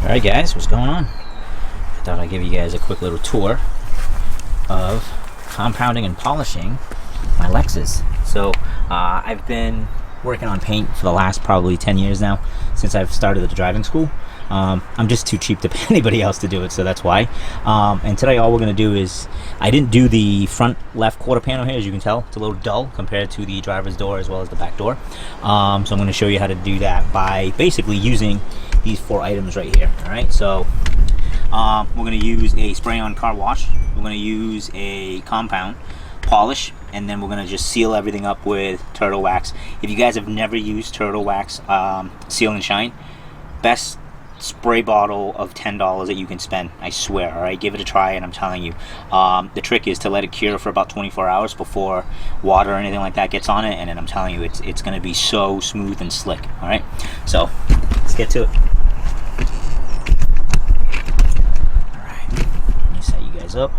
Alright guys, what's going on? I thought I'd give you guys a quick little tour of compounding and polishing my Lexus. So I've been working on paint for the last probably 10 years now, since I've started at the driving school. I'm just too cheap to pay anybody else to do it, so that's why. And today all we're going to do is, I didn't do the front left quarter panel here, as you can tell. It's a little dull compared to the driver's door as well as the back door. So I'm going to show you how to do that by basically using these 4 items right here. Alright, so we're going to use a spray-on car wash, we're going to use a compound polish, and then we're going to just seal everything up with turtle wax. If you guys have never used turtle wax seal and shine, best spray bottle of $10 that you can spend, I swear. Alright, give it a try, and I'm telling you, the trick is to let it cure for about 24 hours before water or anything like that gets on it, and then I'm telling you, it's going to be so smooth and slick. Alright, so let's get to it. Alright, let me set you guys up.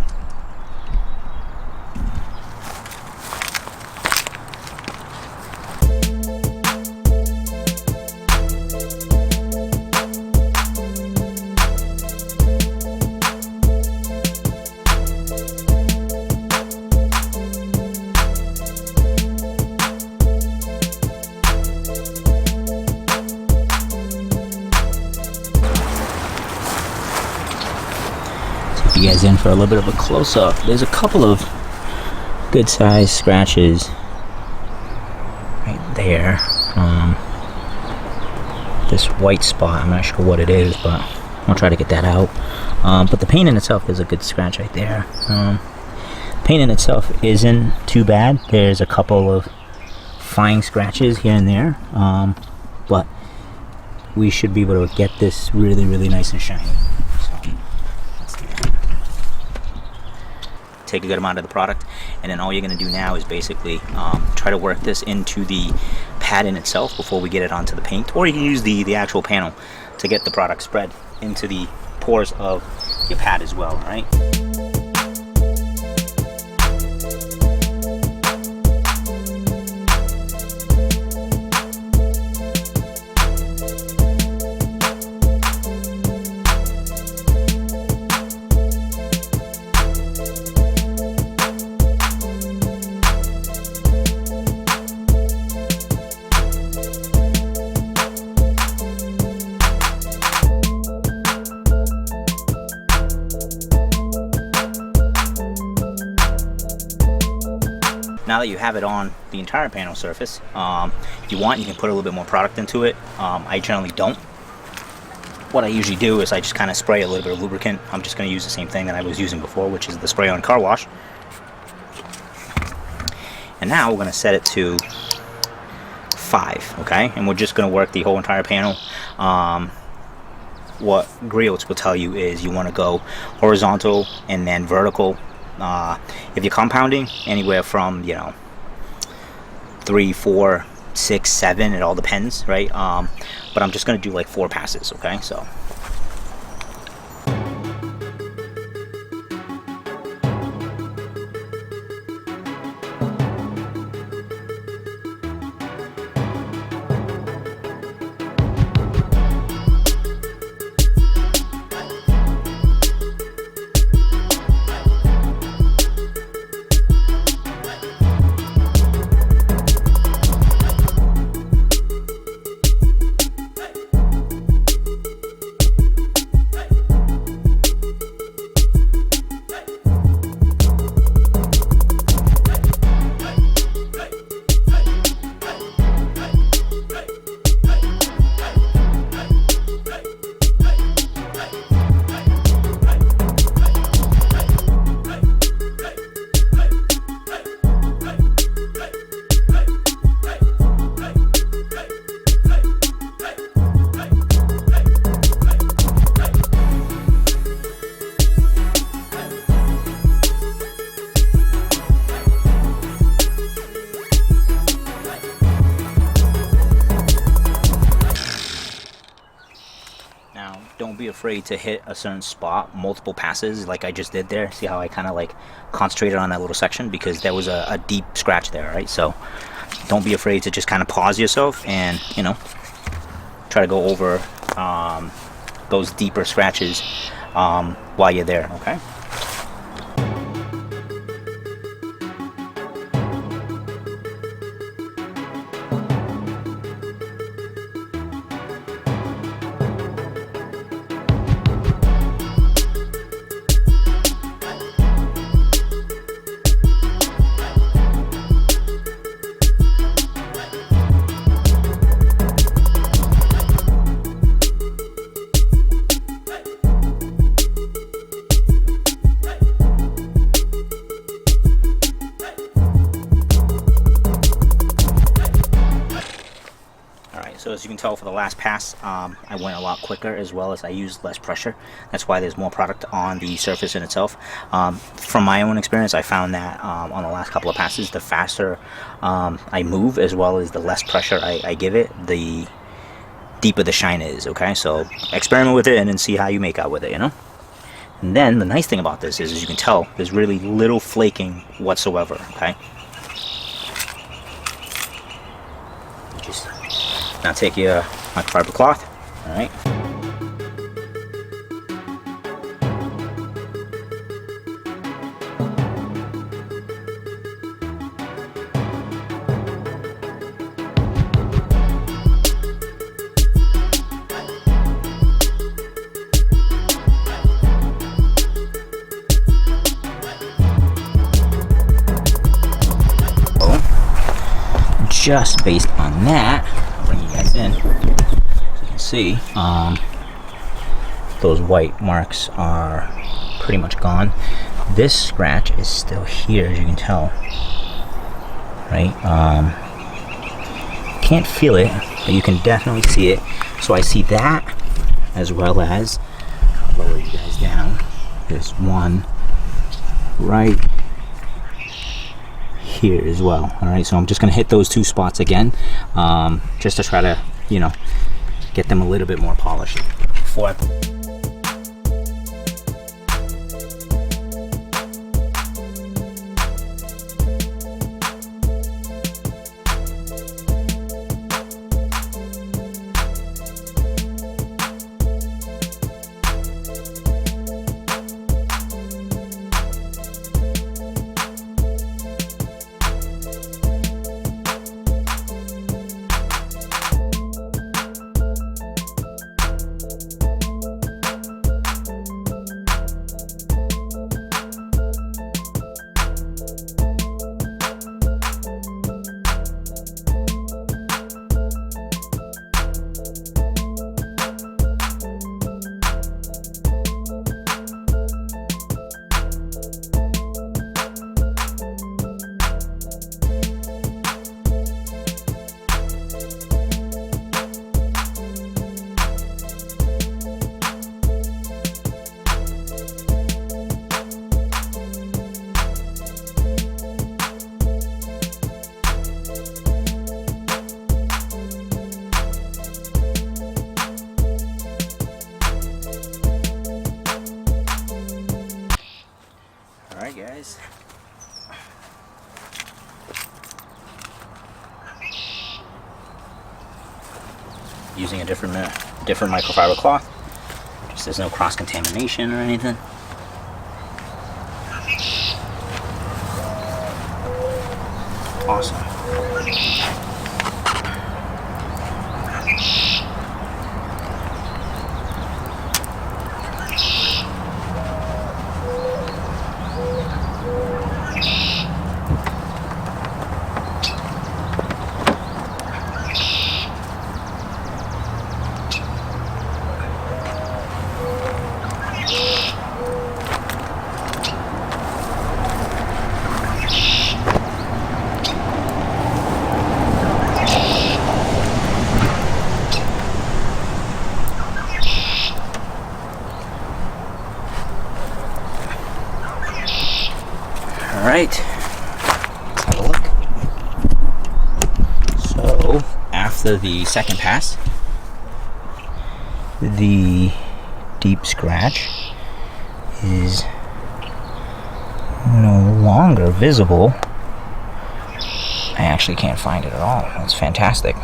You guys in for a little bit of a close-up. There's a couple of good sized scratches right there. This white spot, I'm not sure what it is, but I'll try to get that out. But the paint in itself is a good scratch right there. Paint in itself isn't too bad. There's a couple of fine scratches here and there, but we should be able to get this really nice and shiny. Take a good amount of the product, and then all you're going to do now is basically try to work this into the pad in itself before we get it onto the paint, or you can use the actual panel to get the product spread into the pores of your pad as well. All right. Now that you have it on the entire panel surface, if you want, you can put a little bit more product into it. I generally don't. What I usually do is I just kind of spray a little bit of lubricant. I'm just going to use the same thing that I was using before, which is the spray-on car wash. And now we're going to set it to 5, okay? And we're just going to work the whole entire panel. What griots will tell you is you want to go horizontal and then vertical. If you're compounding, anywhere from 3, 4, 6, 7, it all depends, right? But I'm just gonna do like 4 passes, okay? So don't be afraid to hit a certain spot multiple passes like I just did there. See how I kind of like concentrated on that little section, because there was a deep scratch there, right? So don't be afraid to just kind of pause yourself and, you know, try to go over those deeper scratches while you're there. Okay. So as you can tell, for the last pass, I went a lot quicker, as well as I used less pressure. That's why there's more product on the surface in itself. From my own experience, I found that on the last couple of passes, the faster I move, as well as the less pressure I give it, the deeper the shine is. Okay, so experiment with it and then see how you make out with it, you know. And then the nice thing about this is, as you can tell, there's really little flaking whatsoever. Okay. Just now take your microfiber cloth, all right. Just based on that, I'll bring you guys in. As you can see, those white marks are pretty much gone. This scratch is still here, as you can tell. Right? Can't feel it, but you can definitely see it. So I see that, as well as, I'll lower you guys down. There's one right here as well. All right, so I'm just going to hit those two spots again, just to try to, you know, get them a little bit more polished before I guys. Using a different microfiber cloth, just there's no cross contamination or anything. Awesome. Alright, let's have a look. So, after the second pass, the deep scratch is no longer visible. I actually can't find it at all. That's fantastic.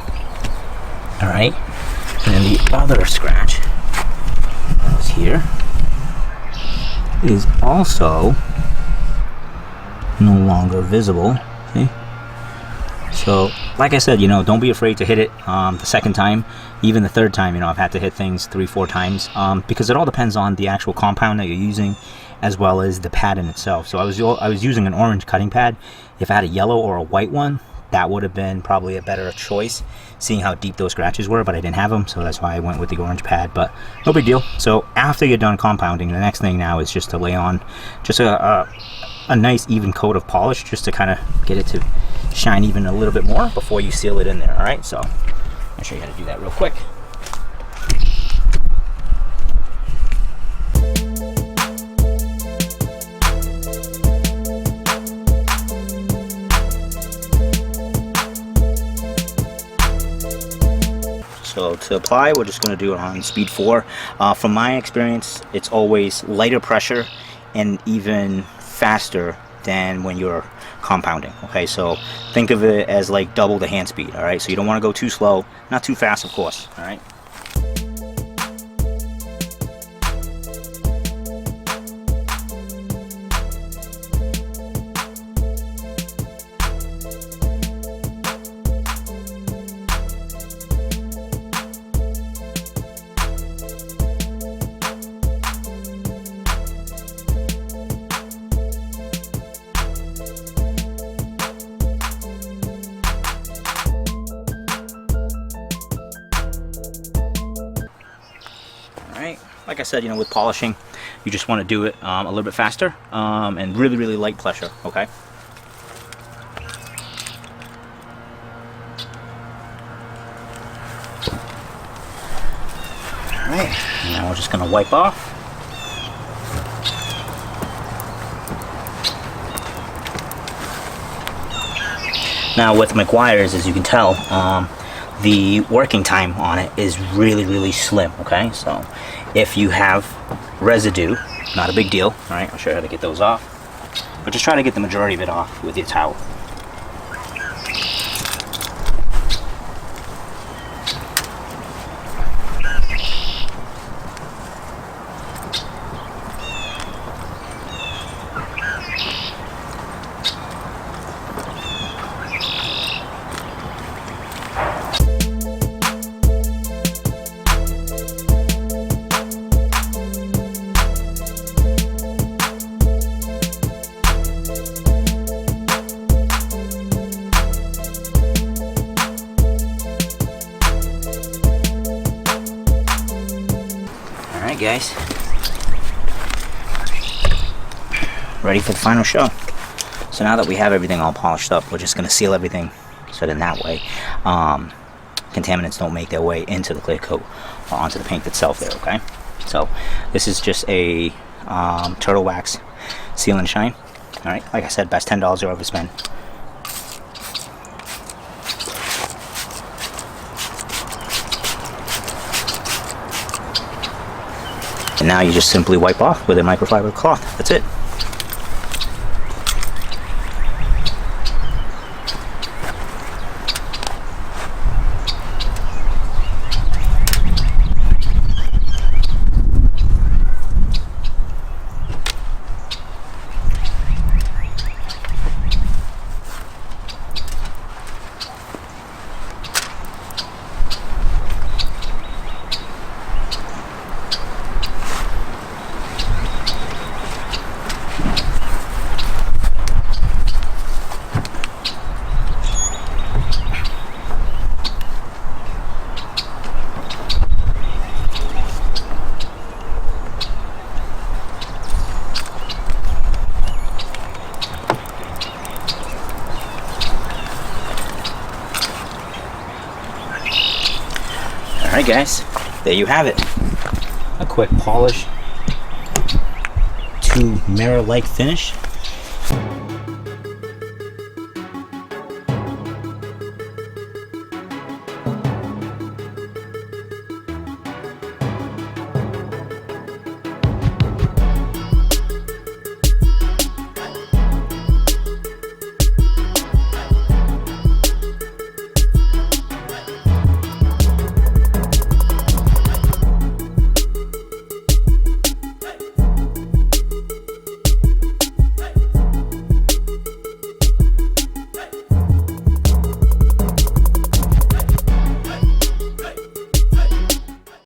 Alright, and then the other scratch here is also no longer visible. See? So, like I said, you know, don't be afraid to hit it the second time, even the third time. You know, I've had to hit things 3-4 times because it all depends on the actual compound that you're using, as well as the pad in itself. So I was using an orange cutting pad. If I had a yellow or a white one, that would have been probably a better choice, seeing how deep those scratches were, but I didn't have them, so that's why I went with the orange pad, but no big deal. So after you're done compounding, the next thing now is just to lay on just a nice even coat of polish, just to kind of get it to shine even a little bit more before you seal it in there. All right, so I'll show you how to do that real quick. So to apply, we're just going to do it on speed 4. From my experience, it's always lighter pressure and even faster than when you're compounding. Okay, so think of it as like double the hand speed. All right, so you don't want to go too slow, not too fast, of course. All right. Like I said, you know, with polishing, you just want to do it a little bit faster and really, really light pressure, okay? Alright, now we're just going to wipe off. Now with McGuire's, as you can tell, the working time on it is really, really slim, okay? So if you have residue, not a big deal. All right, I'll show you how to get those off. But just try to get the majority of it off with your towel. Guys, ready for the final show. So now that we have everything all polished up, we're just going to seal everything so that in that way contaminants don't make their way into the clear coat or onto the paint itself there. Okay, so this is just a turtle wax seal and shine. All right, like I said, best $10 you'll ever spend. And now you just simply wipe off with a microfiber cloth. That's it. Alright guys, there you have it. A quick polish to mirror-like finish.